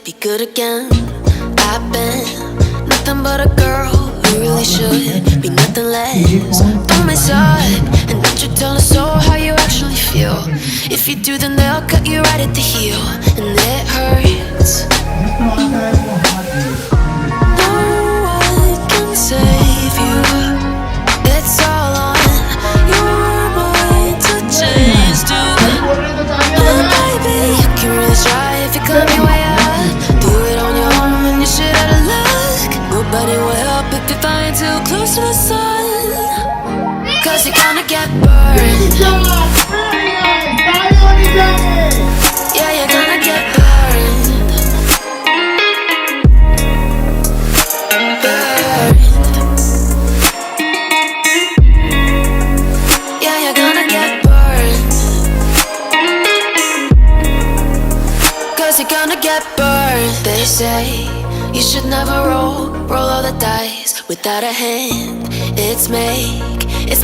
be good again. I've been nothing but a girl who really should be nothing less. Don't mess up, and don't you tell us so how you actually feel. If you do, then they'll cut you right at the heel, and it hurts. No one can save you. It's all on your mind to change, dude. And baby, you can really try if you climb your way up. Do it on your own and you shit out of luck. Nobody will help if you find too close to the sun. Cause you're gonna get burned. Yeah, you're gonna get burned. Burned. Yeah, you're gonna get burned. Cause you're gonna get burned. They say you should never roll all the dice without a hand. It's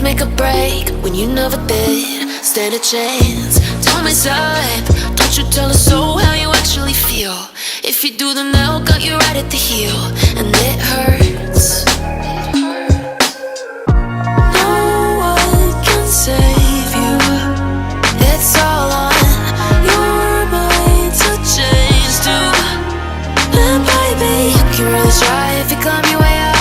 make or break when you never did stand a chance. Don't mess up, don't you tell us so how you actually feel. If you do, then they'll cut you right at the heel, and it hurts. No one can save you. It's all on your mind to change, dude. And baby, you can really try if you climb your way up.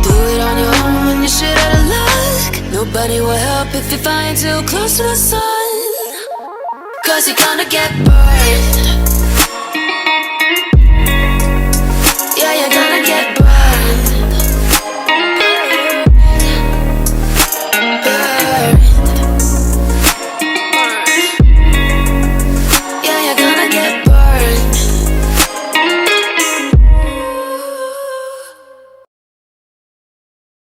Do it on your own when you shit out of luck. Nobody will help if you find too close to the sun. Cause you're gonna get burned.